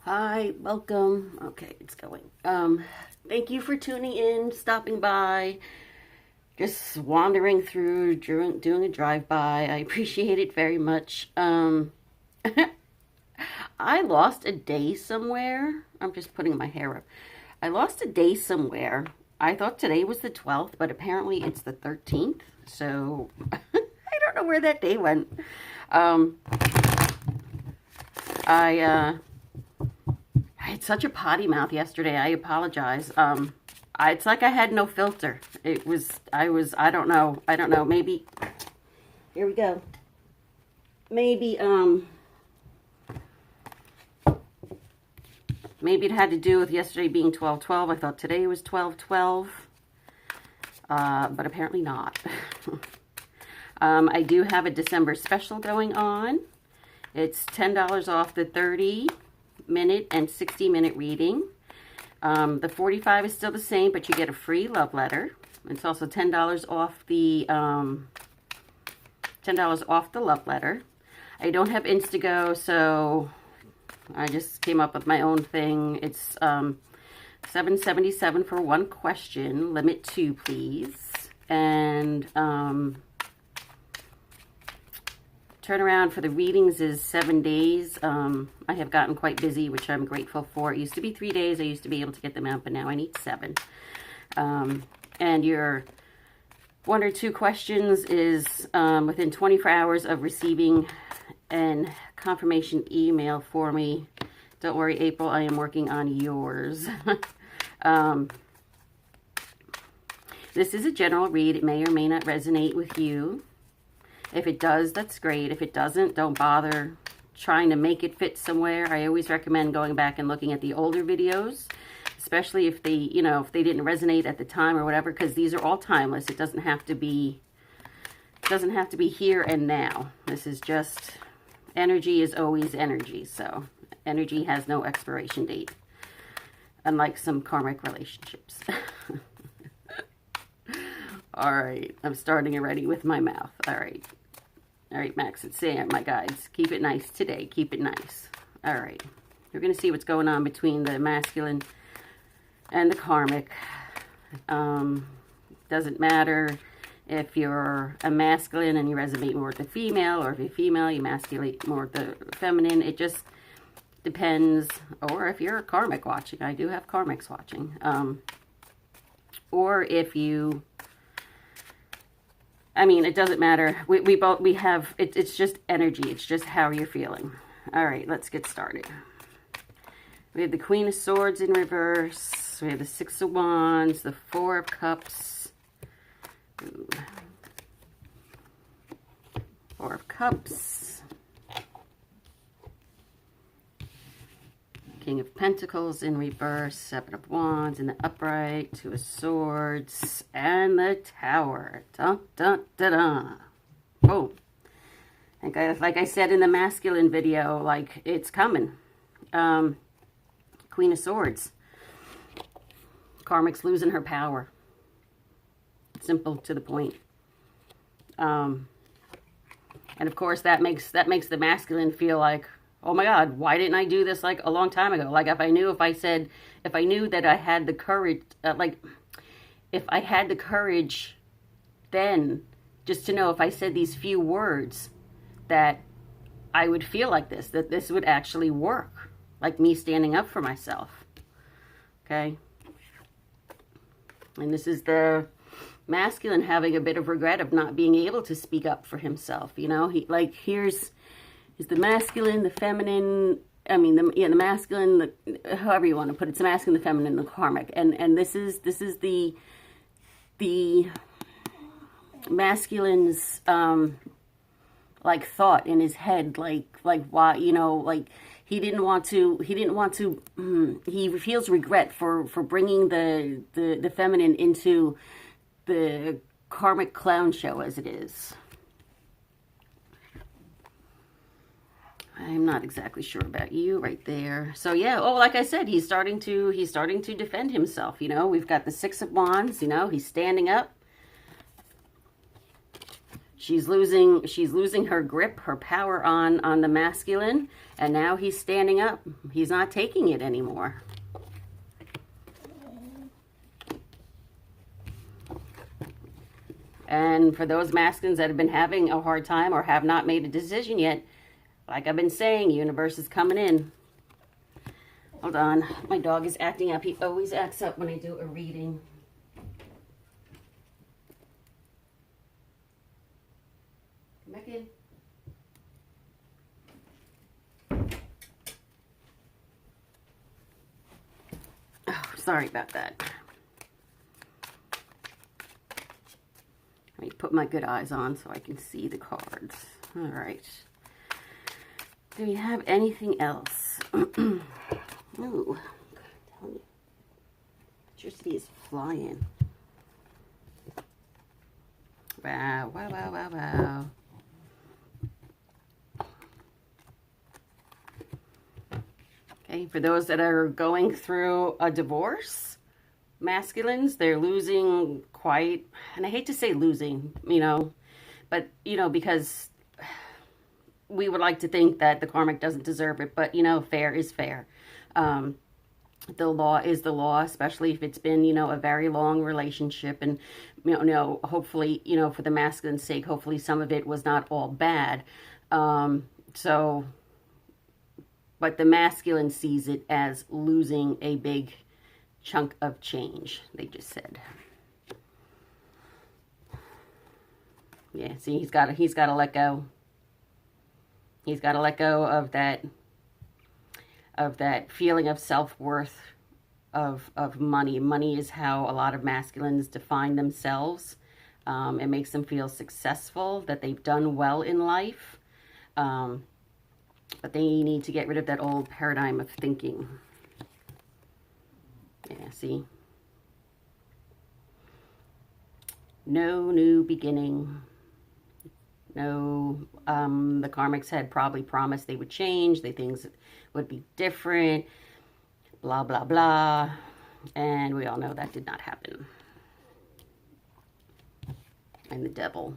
Hi, welcome. Okay, it's going. Thank you for tuning in, stopping by, just wandering through, doing a drive-by. I appreciate it very much. I lost a day somewhere. I'm just putting my hair up. I lost a day somewhere. I thought today was the 12th, but apparently it's the 13th. So I don't know where that day went. I had such a potty mouth yesterday. I apologize. It's like I had no filter. I don't know. Maybe, here we go. Maybe it had to do with yesterday being 12/12. I thought today was 12/12. But apparently not. I do have a December special going on. It's $10 off the 30-minute and 60-minute reading. The 45 is still the same, but you get a free love letter. It's also $10 off the love letter. I don't have Instago, so I just came up with my own thing. It's $7.77 for one question. Limit 2, please. And turnaround for the readings is 7 days. I have gotten quite busy, which I'm grateful for. It used to be 3 days. I used to be able to get them out, but now I need 7. And your 1 or 2 questions is within 24 hours of receiving an confirmation email for me. Don't worry, April, I am working on yours. This is a general read. It may or may not resonate with you. If it does, that's great. If it doesn't, don't bother trying to make it fit somewhere. I always recommend going back and looking at the older videos, especially if they, if they didn't resonate at the time or whatever, because these are all timeless. It doesn't have to be here and now. This is just, energy is always energy. So energy has no expiration date, unlike some karmic relationships. All right, I'm starting already with my mouth. All right, Max and Sam, my guides, keep it nice today. Keep it nice. All right, we're going to see what's going on between the masculine and the karmic. Doesn't matter if you're a masculine and you resonate more with the female, or if you're female, you masculate more with the feminine. It just depends. Or if you're a karmic watching, I do have karmics watching. Or if you, it doesn't matter. We have, it's just energy. It's just how you're feeling. All right, let's get started. We have the Queen of Swords in reverse. We have the 6 of Wands, the 4 of Cups. Ooh. 4 of Cups. King of Pentacles in reverse, 7 of Wands in the upright, 2 of Swords, and the Tower. Dun, dun, dun, dun. Boom. Like I said in the masculine video, like, it's coming. Queen of Swords. Karmic's losing her power. Simple, to the point. And of course, that makes the masculine feel like, oh my God, why didn't I do this like a long time ago? Like if I knew that I had the courage, if I had the courage then, just to know if I said these few words, that I would feel like this, that this would actually work. Like me standing up for myself. Okay? And this is the masculine having a bit of regret of not being able to speak up for himself. Here's the masculine, the feminine, the masculine, however you want to put it, it's the masculine, the feminine, the karmic. And this is the masculine's thought in his head, why, he feels regret for bringing the feminine into the karmic clown show as it is. I'm not exactly sure about you right there. So yeah, like I said, he's starting to defend himself, We've got the 6 of Wands, he's standing up, She's losing her grip, her power on the masculine, and now he's standing up. He's not taking it anymore. And for those masculines that have been having a hard time or have not made a decision yet, like I've been saying, universe is coming in. Hold on, my dog is acting up. He always acts up when I do a reading. Back in. Oh, sorry about that. Let me put my good eyes on so I can see the cards. All right. Do we have anything else? Ooh, tell me. Electricity is flying. Wow, wow, wow, wow, wow. Okay, for those that are going through a divorce, masculines, they're losing quite, and I hate to say losing, you know, but, you know, because we would like to think that the karmic doesn't deserve it, but, you know, fair is fair. The law is the law, especially if it's been, you know, a very long relationship, and, you know, hopefully, you know, for the masculine's sake, hopefully some of it was not all bad. But the masculine sees it as losing a big chunk of change, they just said. Yeah, see, he's got to let go. He's got to let go of that feeling of self-worth, of money. Money is how a lot of masculines define themselves. It makes them feel successful, that they've done well in life. But they need to get rid of that old paradigm of thinking. Yeah, see? No new beginning. No, the karmics had probably promised they would change. Things would be different. Blah, blah, blah. And we all know that did not happen. And the devil.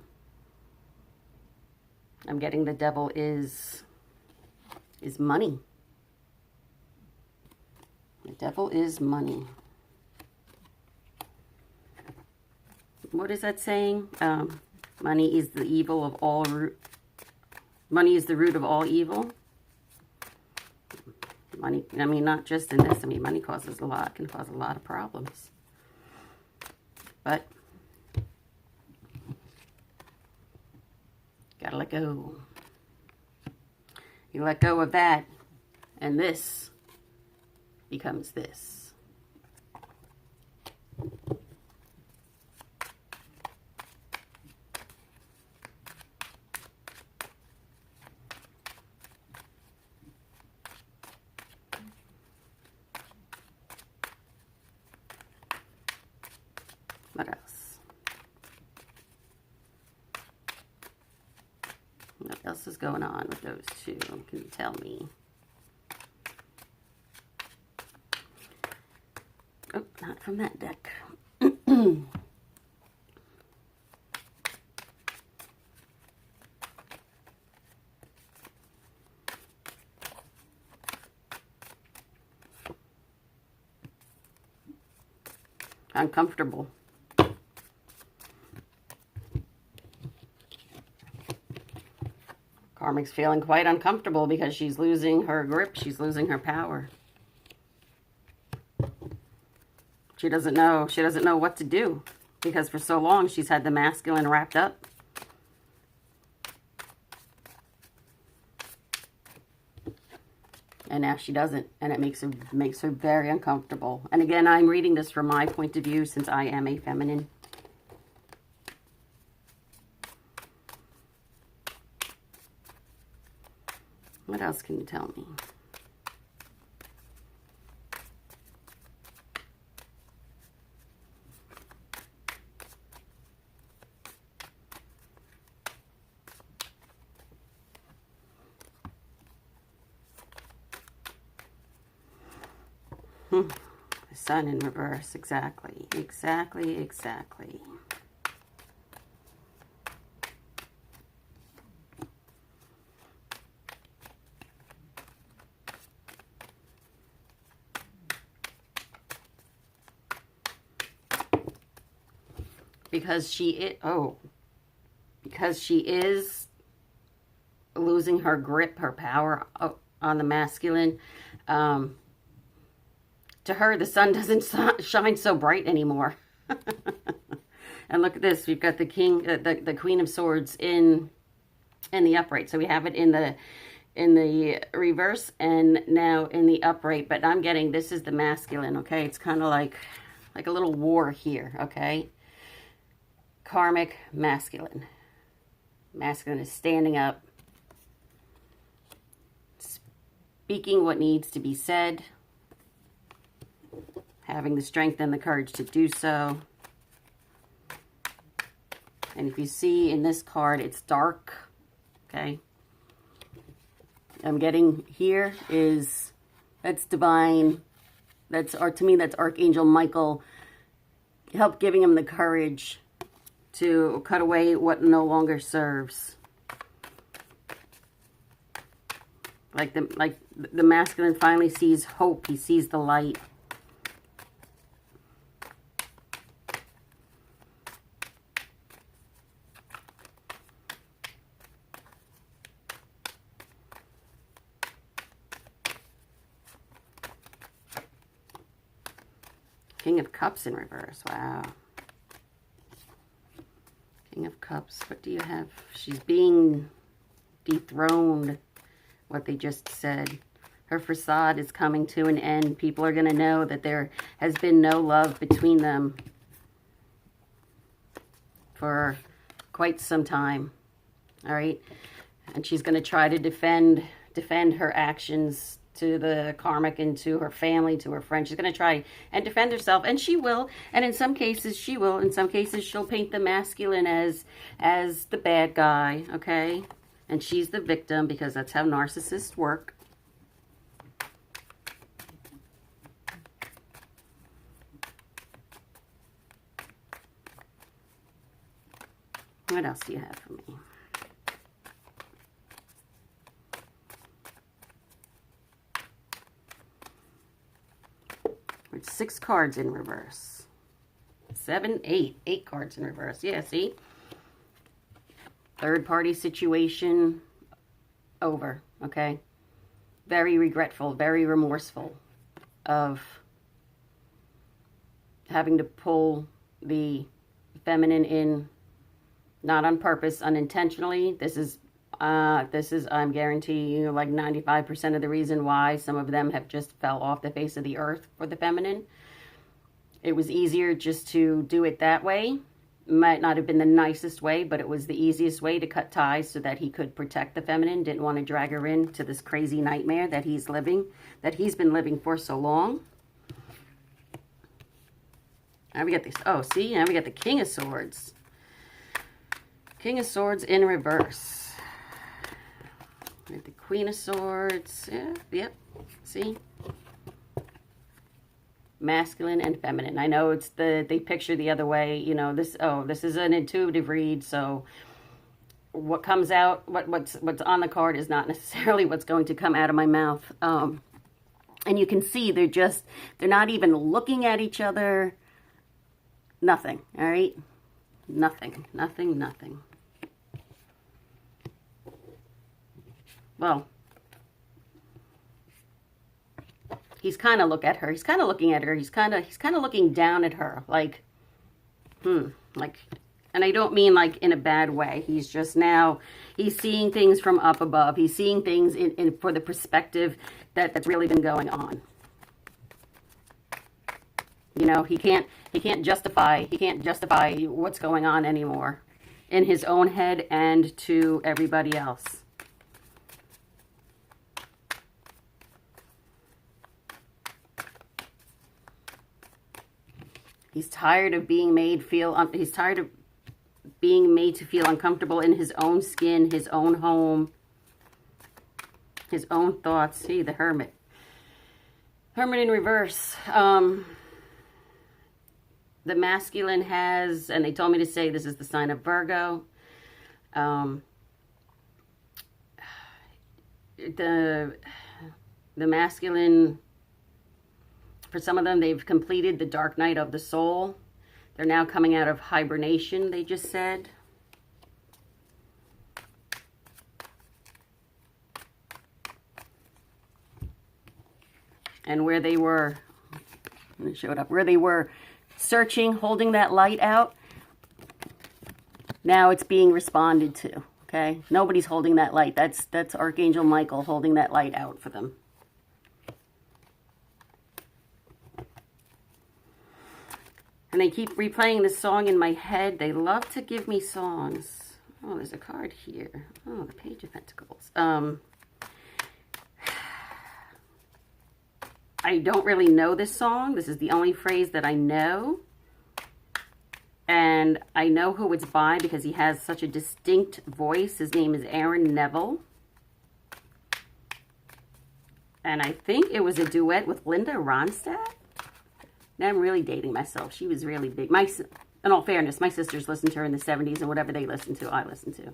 I'm getting the devil is money. The devil is money. What is that saying? Money is the evil of all money is the root of all evil. Money, I mean, not just in this. I mean, money causes a lot, can cause a lot of problems. But gotta let go. You let go of that, and this becomes this. What else? What else is going on with those two? Can you tell me? Oh, not from that deck. Uncomfortable. Karmic's feeling quite uncomfortable because she's losing her grip. She's losing her power. She doesn't know what to do because for so long she's had the masculine wrapped up. And now she doesn't, and it makes her very uncomfortable. And again, I'm reading this from my point of view since I am a feminine. What else can you tell me? The sun in reverse, exactly. because because she is losing her grip, her power on the masculine. To her, the sun doesn't shine so bright anymore. And look at this. We've got the king, the Queen of Swords in the upright. So we have it in the reverse and now in the upright. But I'm getting, this is the masculine, okay? It's kind of like a little war here, okay? Karmic masculine. Masculine is standing up, speaking what needs to be said, having the strength and the courage to do so. And if you see in this card, it's dark, okay? I'm getting here is, that's divine. Or to me, that's Archangel Michael. Help giving him the courage to cut away what no longer serves. Like the masculine finally sees hope. He sees the light. King of Cups in reverse. Wow. King of Cups. What do you have? She's being dethroned. What they just said. Her facade is coming to an end. People are going to know that there has been no love between them for quite some time. All right. And she's going to try to defend her actions to the karmic and to her family, to her friends. She's going to try and defend herself, and she will. And in some cases, she will. In some cases, she'll paint the masculine as the bad guy, okay? And she's the victim, because that's how narcissists work. What else do you have for me? It's 6 cards in reverse. 7, 8. 8 cards in reverse. Yeah, see? Third party situation over, okay? Very regretful, very remorseful of having to pull the feminine in, not on purpose, unintentionally. This is, I'm guaranteeing you, like 95% of the reason why some of them have just fell off the face of the earth for the feminine. It was easier just to do it that way. Might not have been the nicest way, but it was the easiest way to cut ties so that he could protect the feminine. Didn't want to drag her into this crazy nightmare that he's been living for so long. Now we got this. Oh, see? Now we got the King of Swords. King of Swords in reverse. We have the Queen of Swords. Yeah, yep. See? Masculine and feminine. I know it's they picture the other way, you know, this is an intuitive read, so what comes out, what's on the card is not necessarily what's going to come out of my mouth. And you can see they're not even looking at each other. Nothing, all right? Nothing. Well, he's kind of looking at her. He's kind of looking at her. He's kind of looking down at her, like, like, and I don't mean like in a bad way. He's just now, he's seeing things from up above. He's seeing things in for the perspective that's really been going on. You know, he can't justify what's going on anymore in his own head and to everybody else. He's tired of being made he's tired of being made to feel uncomfortable in his own skin, his own home, his own thoughts. See, the Hermit. Hermit in reverse. The masculine has, and they told me to say this is the sign of Virgo. The masculine, for some of them, they've completed the dark night of the soul. They're now coming out of hibernation, they just said. And where they were, it showed up, where they were searching, holding that light out, now it's being responded to, okay? Nobody's holding that light. That's Archangel Michael holding that light out for them. And they keep replaying this song in my head. They love to give me songs. Oh, there's a card here. Oh, the Page of Pentacles. I don't really know this song. This is the only phrase that I know. And I know who it's by because he has such a distinct voice. His name is Aaron Neville. And I think it was a duet with Linda Ronstadt. Now I'm really dating myself. She was really big. In all fairness, my sisters listened to her in the 70s, and whatever they listened to, I listened to.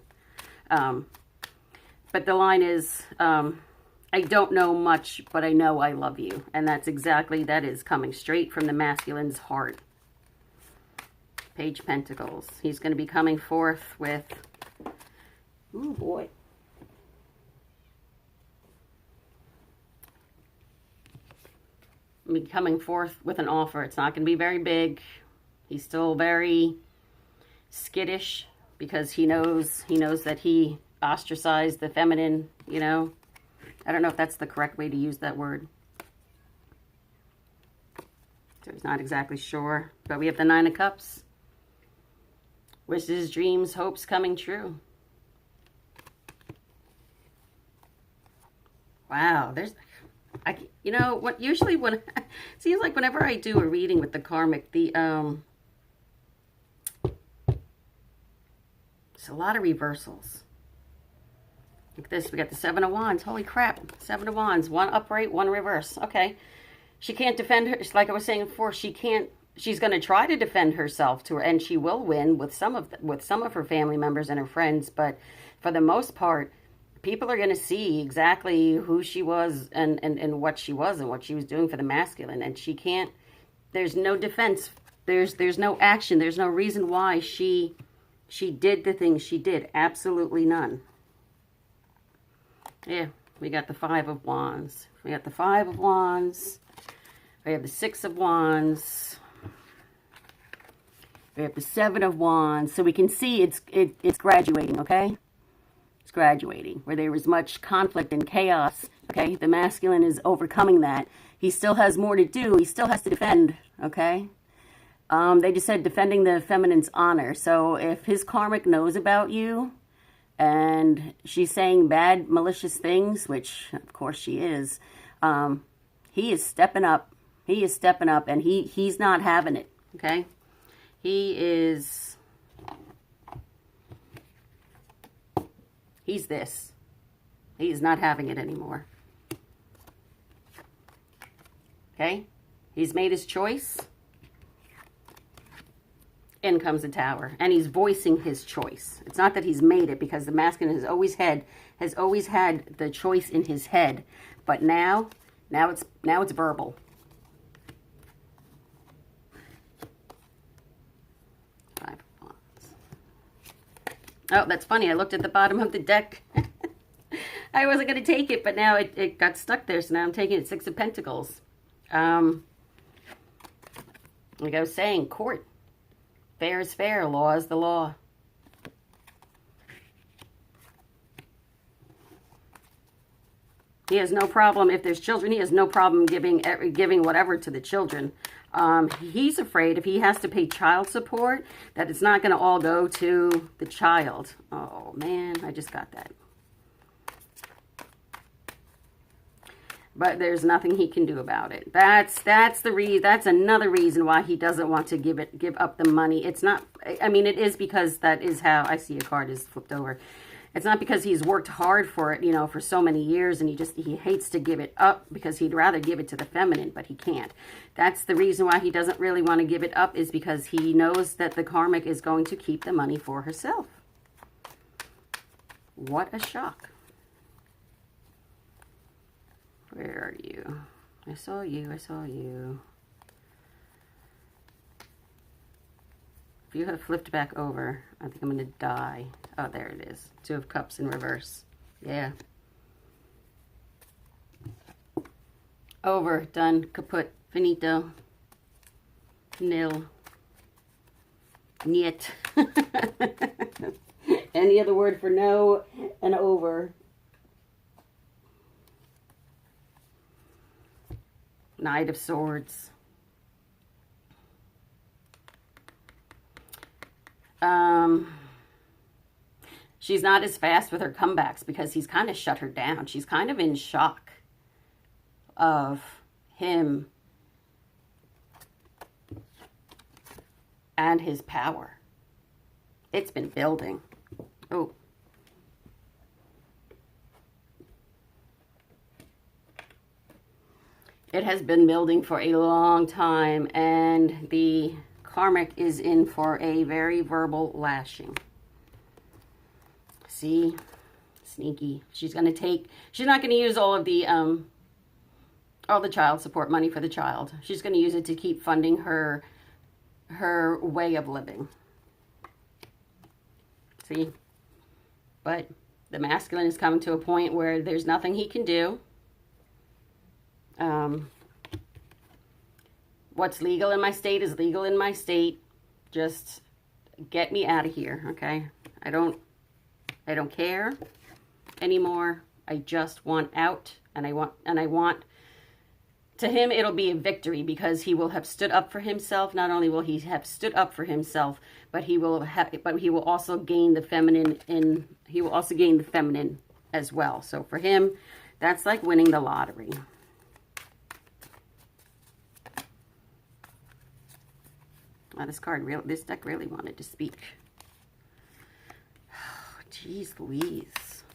But the line is, I don't know much, but I know I love you. And that's exactly, that is coming straight from the masculine's heart. Page Pentacles. He's going to be coming forth with, oh boy. Be coming forth with an offer. It's not going to be very big. He's still very skittish because he knows that he ostracized the feminine, you know. I don't know if that's the correct way to use that word. So he's not exactly sure. But we have the Nine of Cups. Wishes, dreams, hopes coming true. Wow, you know what? Usually, when seems like whenever I do a reading with the karmic, it's a lot of reversals. Like this, we got the Seven of Wands. Holy crap! Seven of Wands, one upright, one reverse. Okay, she can't defend her. Like I was saying before, she can't. She's going to try to defend herself to her, and she will win with some of her family members and her friends. But for the most part, people are going to see exactly who she was and what she was and what she was doing for the masculine. And she can't, there's no defense. There's no action. There's no reason why she did the things she did. Absolutely none. Yeah, we got the Five of Wands. We got the Five of Wands. We have the Six of Wands. We have the Seven of Wands. So we can see it's graduating, okay? Graduating, where there was much conflict and chaos, okay? The masculine is overcoming that. He still has more to do. He still has to defend, okay? They just said defending the feminine's honor. So if his karmic knows about you and she's saying bad, malicious things, which of course she is, he is stepping up. He is stepping up, and he's not having it, okay? He's this. He is not having it anymore. Okay? He's made his choice. In comes the Tower. And he's voicing his choice. It's not that he's made it, because the masculine has always had the choice in his head. But now it's verbal. Oh, that's funny. I looked at the bottom of the deck. I wasn't going to take it, but now it got stuck there, so now I'm taking it. Six of Pentacles. Like I was saying, court. Fair is fair. Law is the law. He has no problem, if there's children, he has no problem giving whatever to the children. He's afraid if he has to pay child support, that it's not going to all go to the child. Oh, man, I just got that. But there's nothing he can do about it. That's another reason why he doesn't want to give up the money. It's not, I mean, it is because that is how, I see a card is flipped over. It's not because he's worked hard for it, you know, for so many years, and he hates to give it up because he'd rather give it to the feminine, but he can't. That's the reason why he doesn't really want to give it up, is because he knows that the karmic is going to keep the money for herself. What a shock. Where are you? I saw you. I saw you. If you have flipped back over, I think I'm going to die. Oh, there it is. Two of Cups in reverse. Yeah. Over, done, kaput, finito, nil, niet. Any other word for no and over. Knight of Swords. She's not as fast with her comebacks because he's kind of shut her down. She's kind of in shock of him and his power. It's been building. Oh. It has been building for a long time, and the Karmic is in for a very verbal lashing. See? Sneaky. She's not going to use all the child support money for the child. She's going to use it to keep funding her way of living. See? But the masculine is coming to a point where there's nothing he can do. What's legal in my state is legal in my state. Just get me out of here, okay? I don't care anymore. I just want out, and I want to him it'll be a victory because he will have stood up for himself. Not only will he have stood up for himself, but he will also gain the feminine as well. So for him, that's like winning the lottery. Oh, this deck really wanted to speak. Oh, jeez Louise.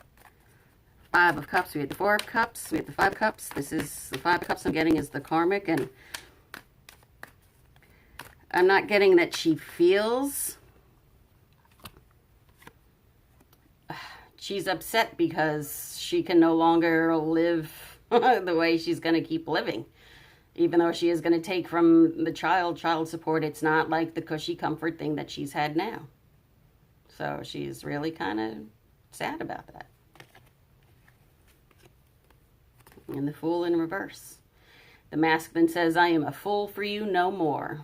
Five of Cups. We had the Four of Cups. We had the Five of Cups. This is the Five of Cups I'm getting is the Karmic, and I'm not getting that she feels. She's upset because she can no longer live the way she's going to keep living. Even though she is going to take from the child support, it's not like the cushy comfort thing that she's had now. So she's really kind of sad about that. And the Fool in reverse. The masculine says, I am a fool for you no more.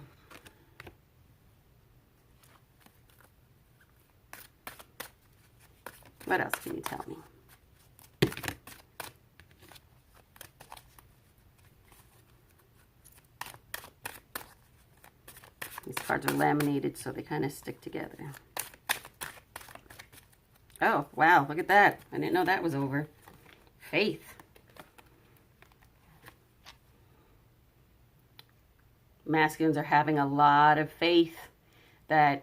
What else can you tell me? These cards are laminated, so they kind of stick together. Oh, wow, look at that. I didn't know that was over. Faith. Masculines are having a lot of faith that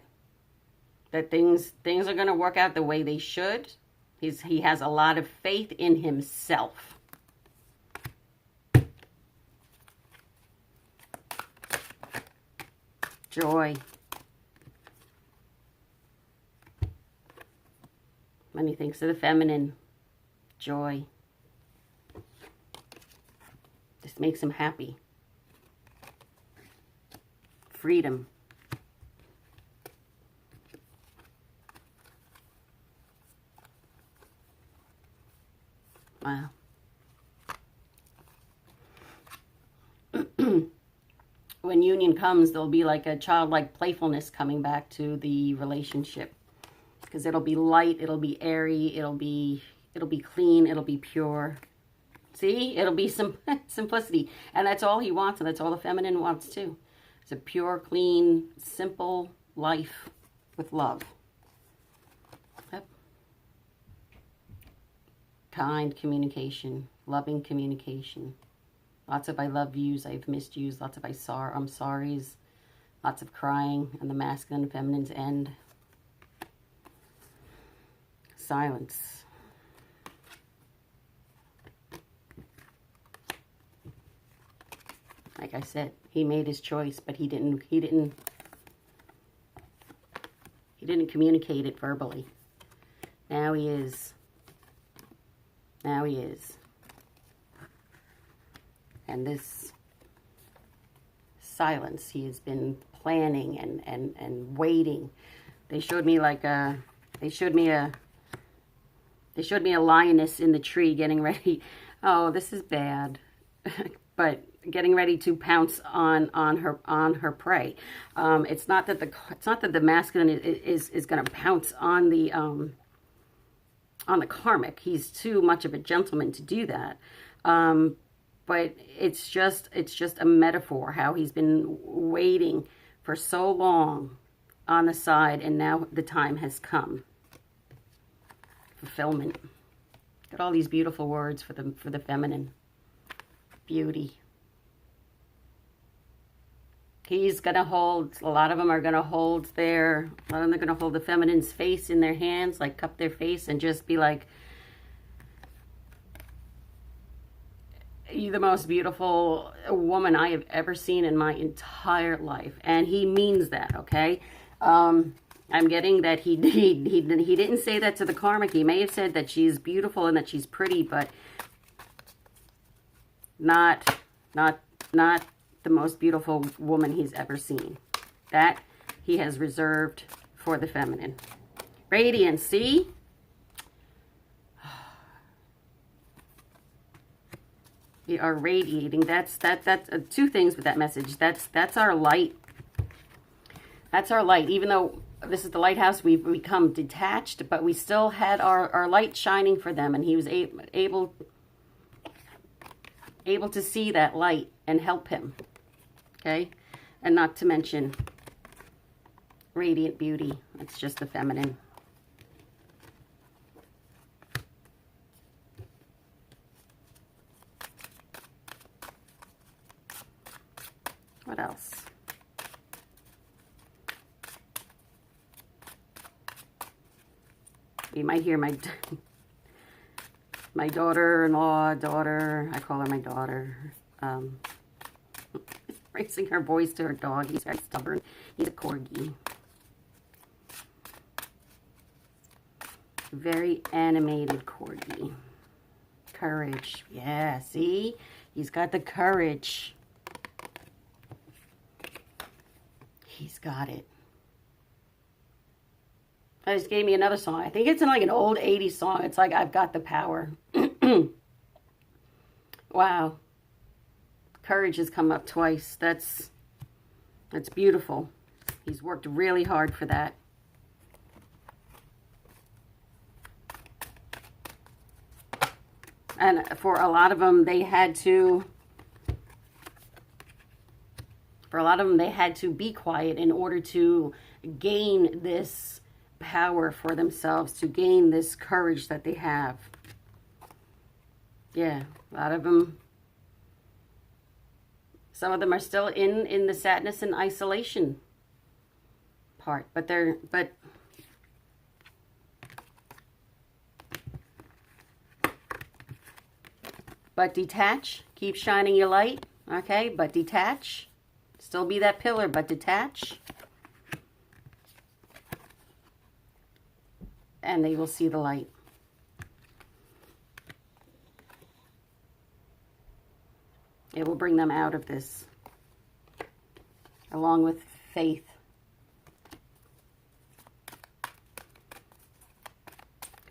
things are going to work out the way they should. He has a lot of faith in himself. Joy. When he thinks of the feminine, joy. This makes him happy. Freedom. Wow. When union comes, there'll be like a childlike playfulness coming back to the relationship. Because it'll be light, it'll be airy, it'll be clean, it'll be pure. See? It'll be some simplicity. And that's all he wants, and that's all the feminine wants too. It's a pure, clean, simple life with love. Yep. Kind communication, loving communication. Lots of I love yous, I've missed yous, lots of I'm sorries, lots of crying, and the masculine and feminine's end. Silence. Like I said, he made his choice, but he didn't communicate it verbally. Now he is. Now he is. And this silence he has been planning and waiting. They showed me like a, they showed me a lioness in the tree getting ready. Oh, this is bad. But getting ready to pounce on her prey. It's not that the masculine is going to pounce on the karmic. He's too much of a gentleman to do that. But it's just a metaphor how he's been waiting for so long on the side, and now the time has come. Fulfillment. Got all these beautiful words for the feminine. Beauty. He's going to hold, a lot of them are going to hold a lot of them are going to hold the feminine's face in their hands, like cup their face and just be like, you're the most beautiful woman I have ever seen in my entire life. And he means that, okay? I'm getting that he didn't say that to the karmic. He may have said that she's beautiful and that she's pretty, but not the most beautiful woman he's ever seen. That he has reserved for the feminine. Radiance, see? We are radiating. That's two things with that message. That's our light. That's our light. Even though this is the lighthouse, we've become detached, but we still had our light shining for them, and he was able to see that light and help him. Okay? And not to mention radiant beauty. It's just the feminine. What else? You might hear my daughter-in-law, I call her my daughter, raising her voice to her dog. He's very stubborn. He's a corgi. Very animated corgi. Courage. Yeah, see? He's got the courage. He's got it. I just gave me another song. I think it's in like an old 80s song. It's like, I've got the power. Wow. Courage has come up twice. That's beautiful. He's worked really hard for that. And for a lot of them, they had to be quiet in order to gain this power for themselves, to gain this courage that they have. Yeah, a lot of them. Some of them are still in the sadness and isolation part, but detach. Keep shining your light, okay? But detach. Still be that pillar, but detach. And they will see the light. It will bring them out of this, along with faith.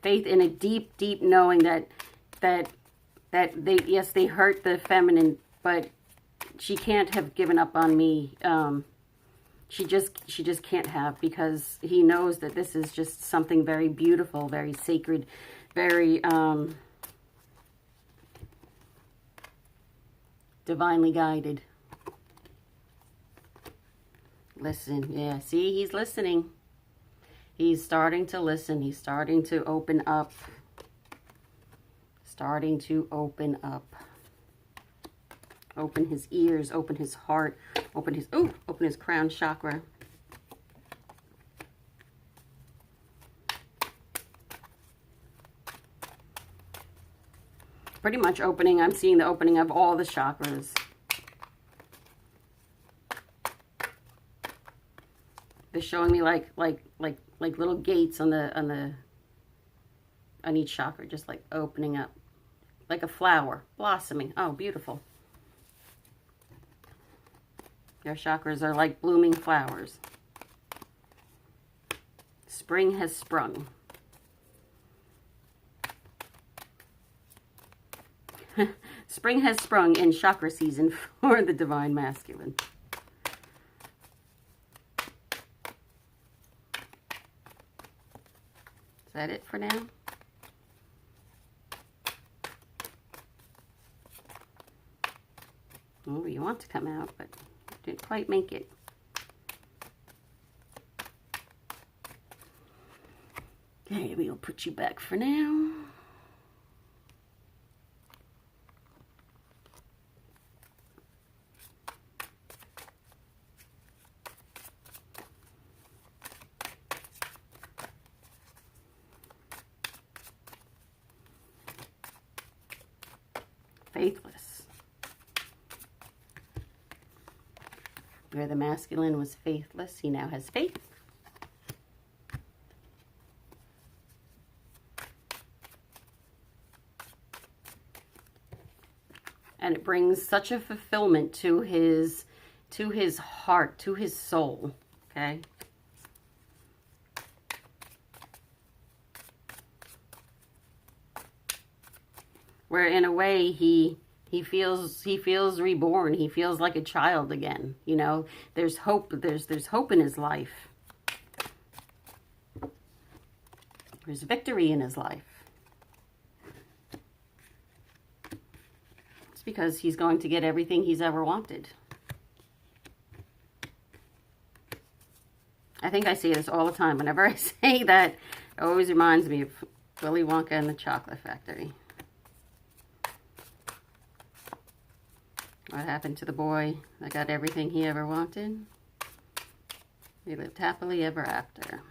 Faith in a deep, deep knowing that they hurt the feminine, but she can't have given up on me. She just can't have, because he knows that this is just something very beautiful, very sacred, very divinely guided. Listen, yeah, see, he's listening. He's starting to listen. He's starting to open up. Starting to open up. Open his ears, open his heart, open his crown chakra. Pretty much opening, I'm seeing the opening of all the chakras. They're showing me like little gates on each chakra, just like opening up. Like a flower blossoming. Oh, beautiful. Your chakras are like blooming flowers. Spring has sprung. Spring has sprung in chakra season for the Divine Masculine. Is that it for now? Oh, you want to come out, but didn't quite make it. Okay, we'll put you back for now. Faithless. Where the masculine was faithless, he now has faith. And it brings such a fulfillment to his heart, to his soul, okay? Where in a way he feels reborn. He feels like a child again. You know, there's hope. There's hope in his life. There's victory in his life. It's because he's going to get everything he's ever wanted. I think I say this all the time. Whenever I say that, it always reminds me of Willy Wonka and the Chocolate Factory. What happened to the boy that got everything he ever wanted? He lived happily ever after.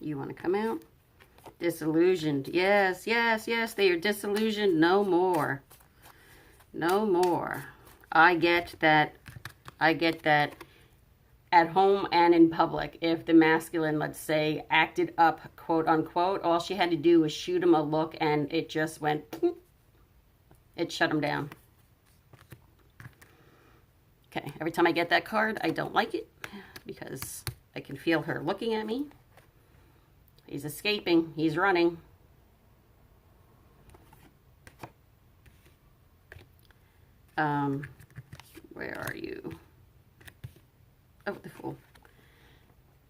You want to come out? Disillusioned. Yes, yes, yes. They are disillusioned. No more. No more. I get that. I get that. At home and in public, if the masculine, let's say, acted up, quote unquote, all she had to do was shoot him a look and it just went, it shut him down. Okay, every time I get that card, I don't like it because I can feel her looking at me. He's escaping, he's running. Where are you? Oh, the Fool.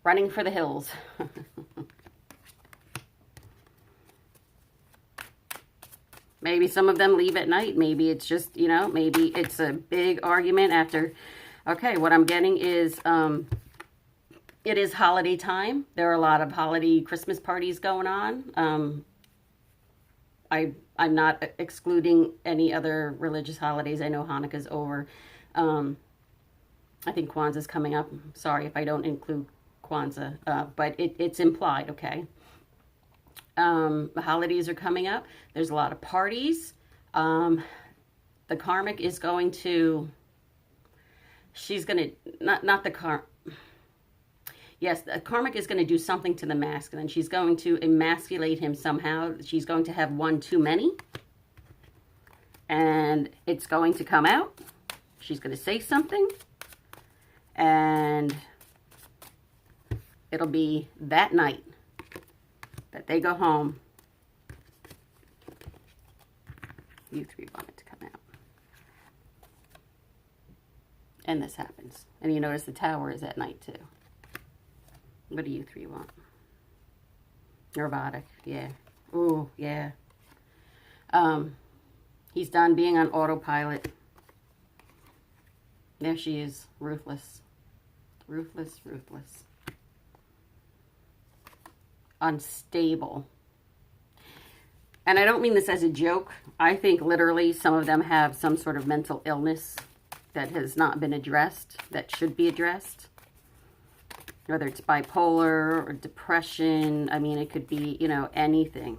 Running for the hills. Maybe some of them leave at night. Maybe it's just, you know, maybe it's a big argument after. Okay, what I'm getting is it is holiday time. There are a lot of holiday Christmas parties going on. I'm not excluding any other religious holidays. I know Hanukkah's over. I think Kwanzaa's coming up. Sorry if I don't include Kwanzaa, but it's implied, okay? The holidays are coming up. There's a lot of parties. The Karmic is going to, she's going to, yes, the Karmic is going to do something to the masculine. She's going to emasculate him somehow. She's going to have one too many. And it's going to come out. She's going to say something. And it'll be that night that they go home. You three want it to come out. And this happens. And you notice the tower is at night too. What do you three want? Neurotic, yeah. Ooh, yeah. He's done being on autopilot. There she is, ruthless. Ruthless, ruthless. Unstable. And I don't mean this as a joke. I think literally some of them have some sort of mental illness that has not been addressed, that should be addressed. Whether it's bipolar or depression. I mean, it could be, you know, anything.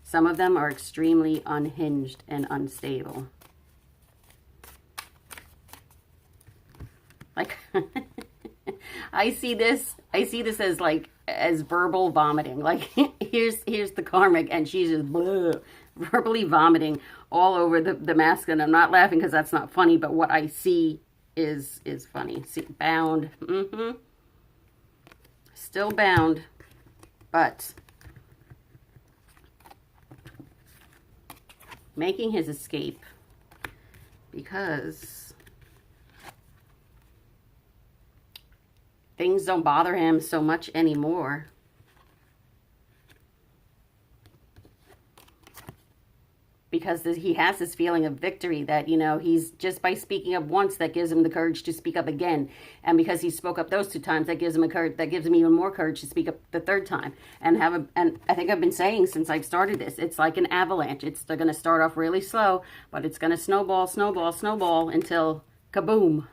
Some of them are extremely unhinged and unstable. Like, I see this as like as verbal vomiting. Like, here's the karmic, and she's just blah, verbally vomiting all over the masculine. I'm not laughing because that's not funny, but what I see is funny. See, bound. Still bound, but making his escape because things don't bother him so much anymore. Because he has this feeling of victory that, you know, he's just by speaking up once, that gives him the courage to speak up again. And because he spoke up those 2 times, that gives him even more courage to speak up the 3rd time. And I think I've been saying since I've started this, it's like an avalanche. They're going to start off really slow, but it's going to snowball, snowball, snowball until kaboom.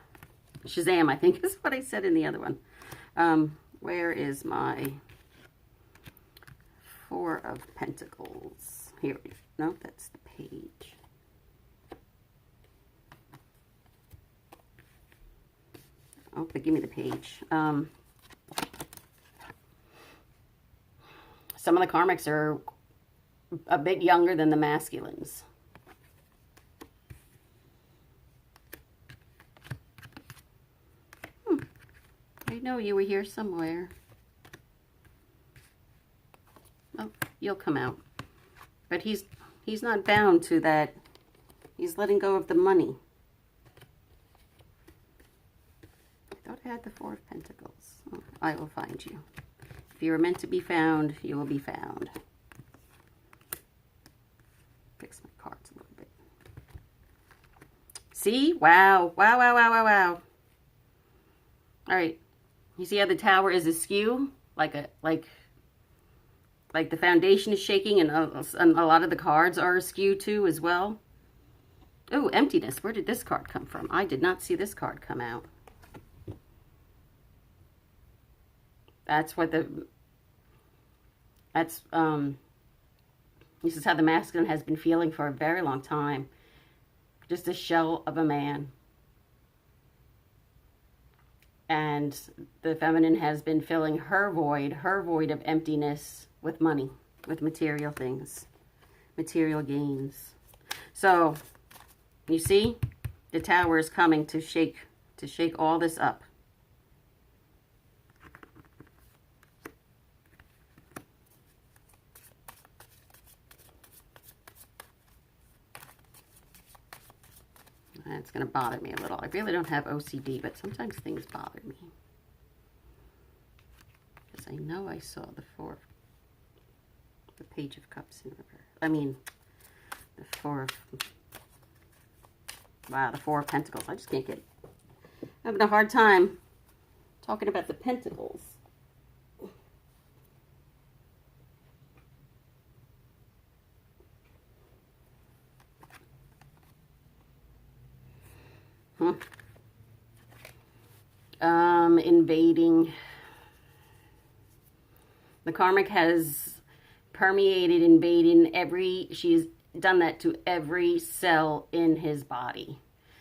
Shazam, I think is what I said in the other one. Where is my 4 of Pentacles? Here we go. No, that's the page. Oh, but give me the page. Some of the karmics are a bit younger than the masculines. I know you were here somewhere. Oh, you'll come out. But he's not bound to that. He's letting go of the money. I thought I had the 4 of Pentacles. Oh, I will find you. If you are meant to be found, you will be found. Fix my cards a little bit. See? Wow. Wow, wow, wow, wow, wow. All right. You see how the Tower is askew? Like the foundation is shaking, and a lot of the cards are askew too as well. Oh, emptiness. Where did this card come from? I did not see this card come out. That's what this is how the masculine has been feeling for a very long time. Just a shell of a man. And the feminine has been filling her void of emptiness with money, with material things, material gains. So, you see, the Tower is coming to shake all this up. It's going to bother me a little. I really don't have OCD, but sometimes things bother me. Because I know I saw the Page of Cups in reverse. I mean, the 4 of Pentacles. I just can't get it. I'm having a hard time talking about the Pentacles. Invading. The karmic has permeated, invading she's done that to every cell in his body.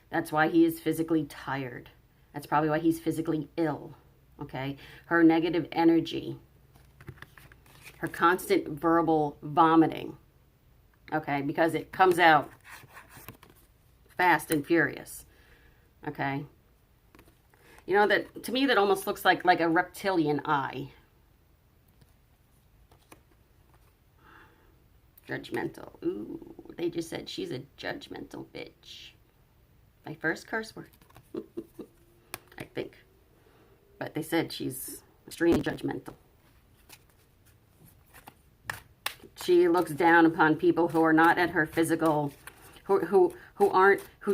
That's why he is physically tired. That's probably why he's physically ill. Okay? Her negative energy. Her constant verbal vomiting. Okay? Because it comes out fast and furious. Okay? You know, that to me that almost looks like a reptilian eye. Judgmental. Ooh, they just said she's a judgmental bitch. My first curse word. I think. But they said she's extremely judgmental. She looks down upon people who are not at her physical, who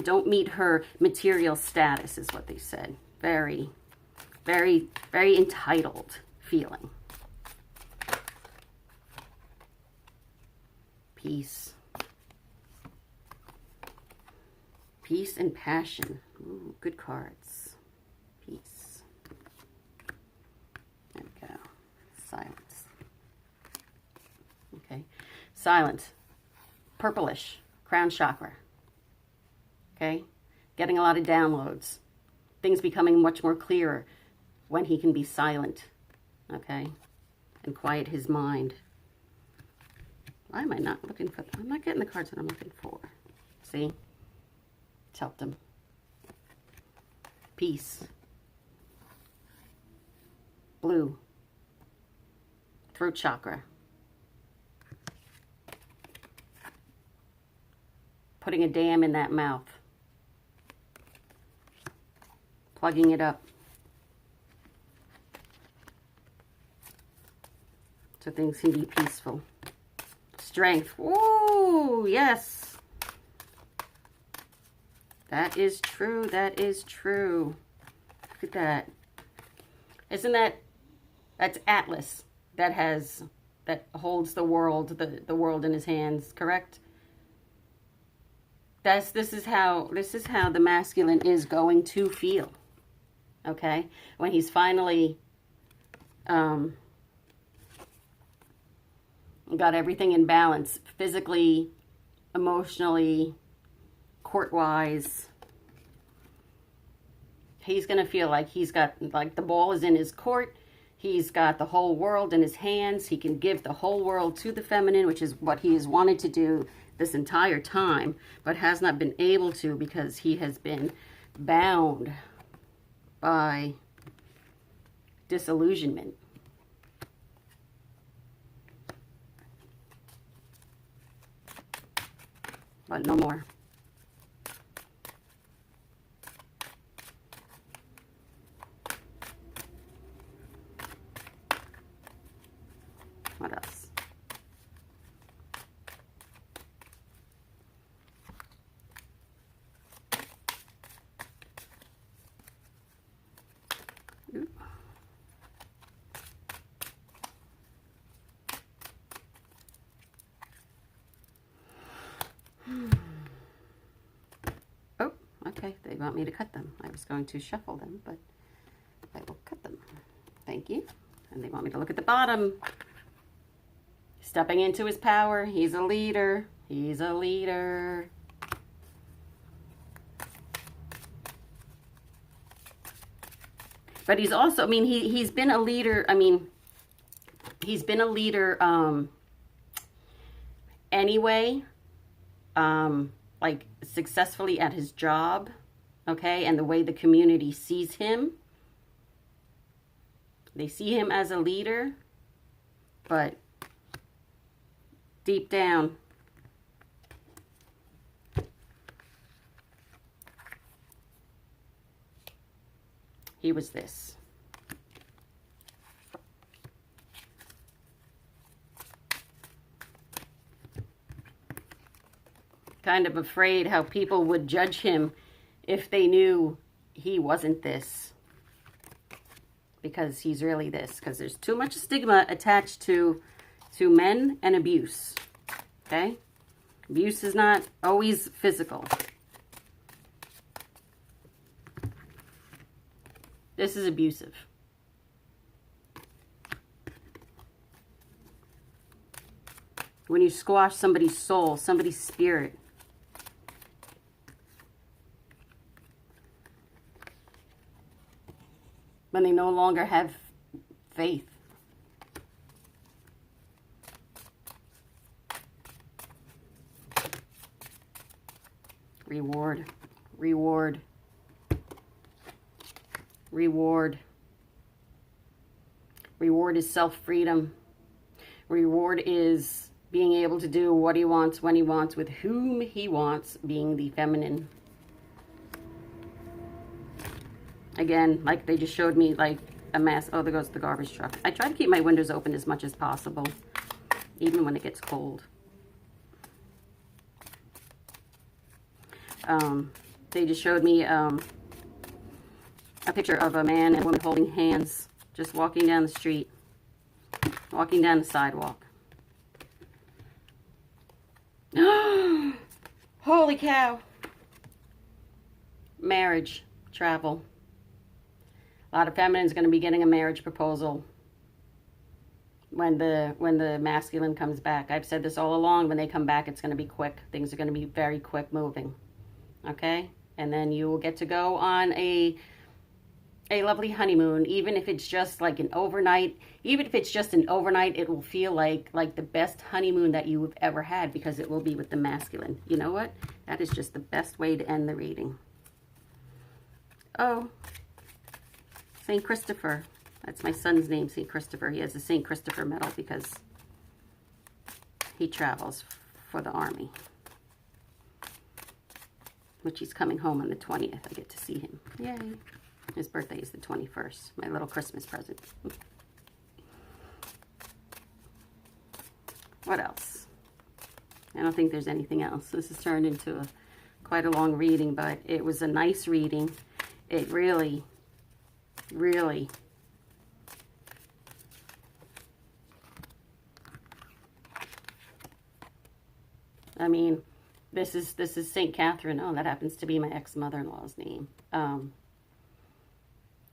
don't meet her material status, is what they said. Very, very, very entitled feeling. Peace. Peace and passion. Ooh, good cards. Peace. There we go. Silence. Okay. Silent. Purplish. Crown chakra. Okay. Getting a lot of downloads. Things becoming much more clearer when he can be silent. Okay. and quiet his mind. Why am I not looking for, I'm not getting the cards that I'm looking for. See? It's helped him. Peace. Blue. Throat chakra. Putting a dam in that mouth. Plugging it up. So things can be peaceful. Strength. Ooh, yes. That is true. That is true. Look at that. Isn't that, that's Atlas that holds the world, the world in his hands, correct? This is how the masculine is going to feel. Okay? When he's finally got everything in balance, physically, emotionally, court-wise. He's going to feel like he's got, like the ball is in his court. He's got the whole world in his hands. He can give the whole world to the feminine, which is what he has wanted to do this entire time, but has not been able to because he has been bound by disillusionment. But no more. What else? Ooh. Oh, okay. They want me to cut them. I was going to shuffle them, but I will cut them. Thank you. And they want me to look at the bottom. Stepping into his power. He's a leader. He's a leader. But he's also, I mean, he's been a leader. I mean, he's been a leader anyway, like successfully at his job, okay? And the way the community sees him. They see him as a leader, but deep down, he was this. Kind of afraid how people would judge him if they knew he wasn't this. Because he's really this. Because there's too much stigma attached to men and abuse. Okay? Abuse is not always physical. This is abusive. When you squash somebody's soul, somebody's spirit. When they no longer have faith. Reward, reward, reward. Reward is self-freedom. Reward is being able to do what he wants, when he wants, with whom he wants, being the feminine. Again, like they just showed me, like a mess. Oh, there goes the garbage truck. I try to keep my windows open as much as possible, even when it gets cold. They just showed me a picture of a man and a woman holding hands, just walking down the street, walking down the sidewalk. Holy cow. Marriage, travel. A lot of feminines going to be getting a marriage proposal when the masculine comes back. I've said this all along. When they come back, it's going to be quick. Things are going to be very quick moving. Okay? And then you will get to go on a a lovely honeymoon, even if it's just like an overnight. Even if it's just an overnight, it will feel like the best honeymoon that you have ever had, because it will be with the masculine. You know what? That is just the best way to end the reading. Oh, St. Christopher. That's my son's name, St. Christopher. He has a St. Christopher medal because he travels for the army, which he's coming home on the 20th. I get to see him. Yay. His birthday is the 21st. My little Christmas present. What else? I don't think there's anything else. This has turned into quite a long reading, but it was a nice reading. It really, really I mean, this is St. Catherine. Oh, that happens to be my ex-mother-in-law's name.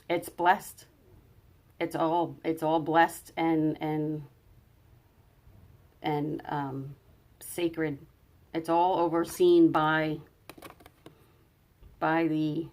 It's blessed. It's all blessed and sacred. It's all overseen by the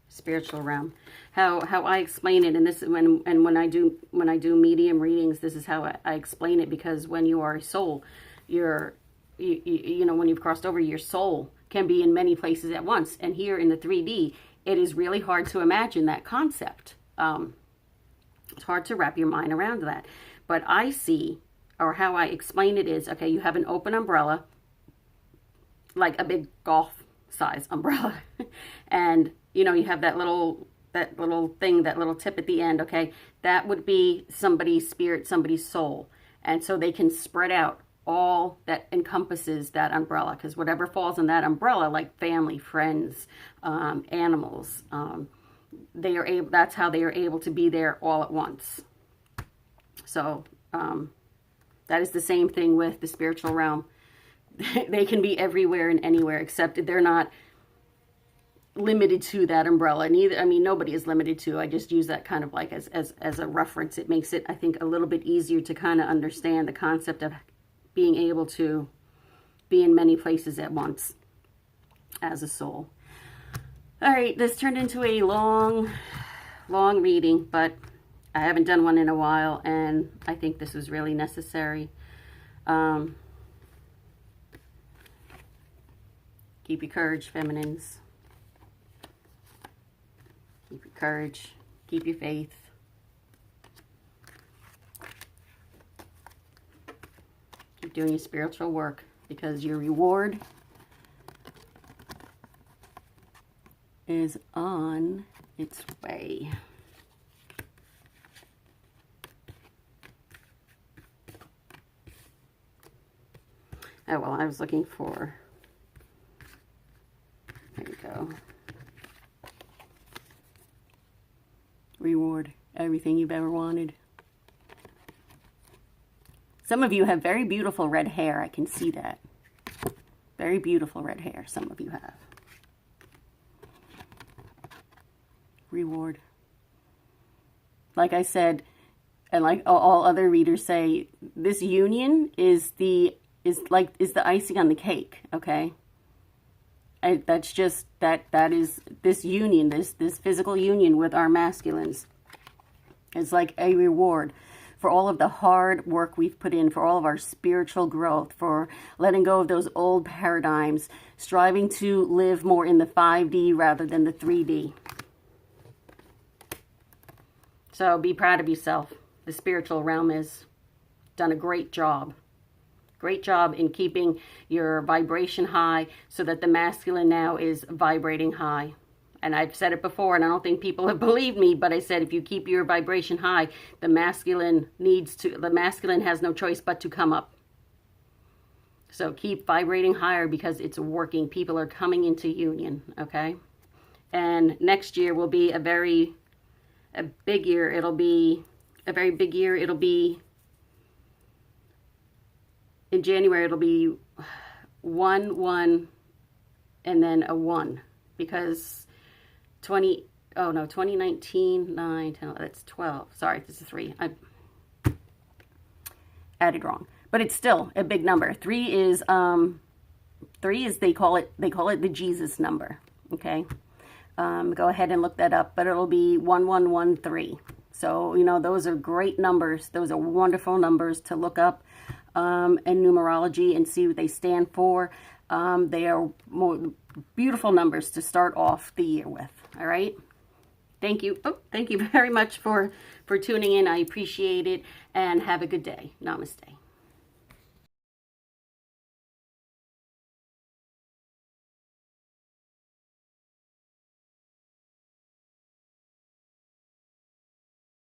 spiritual realm. How I explain it, and this is when I do medium readings, this is how I explain it, because when you are a soul, you know, when you've crossed over, your soul can be in many places at once. And here in the 3D, it is really hard to imagine that concept. It's hard to wrap your mind around that. But I see, or how I explain it is, okay, you have an open umbrella, like a big golf size umbrella. And, you know, you have that little thing, that little tip at the end, okay? That would be somebody's spirit, somebody's soul. And so they can spread out all that encompasses that umbrella, because whatever falls in that umbrella, like family, friends, animals, that's how they are able to be there all at once. So that is the same thing with the spiritual realm. They can be everywhere and anywhere, except they're not limited to that umbrella. Neither, I mean, nobody is limited to. I just use that kind of like as a reference. It makes it, I think, a little bit easier to kind of understand the concept of being able to be in many places at once as a soul. All right, this turned into a long reading, but I haven't done one in a while, and I think this was really necessary. Keep your courage, feminines. Keep your courage. Keep your faith. Keep doing your spiritual work, because your reward is on its way. Oh, well, I was looking for, there we go. Reward, everything you've ever wanted. Some of you have very beautiful red hair. I can see that. Very beautiful red hair, some of you have. Reward. Like I said, and like all other readers say, this union is the icing on the cake, okay? That's just, that is this union, this physical union with our masculines. It's like a reward for all of the hard work we've put in, for all of our spiritual growth, for letting go of those old paradigms, striving to live more in the 5D rather than the 3D. So be proud of yourself. The spiritual realm has done a great job. Great job in keeping your vibration high so that the masculine now is vibrating high. And I've said it before, and I don't think people have believed me, but I said if you keep your vibration high, the masculine has no choice but to come up. So keep vibrating higher, because it's working. People are coming into union, okay? And next year will be a big year. It'll be a very big year. It'll be in January. It'll be 1, 1, and then a 1, because 2019, 9, 10, that's 12. Sorry, this is 3. I added wrong. But it's still a big number. 3 is they call it the Jesus number, okay? Go ahead and look that up, but it'll be 1113. So, you know, those are great numbers. Those are wonderful numbers to look up in numerology and see what they stand for. They are more beautiful numbers to start off the year with. All right. Thank you. Oh, thank you very much for tuning in. I appreciate it, and have a good day. Namaste.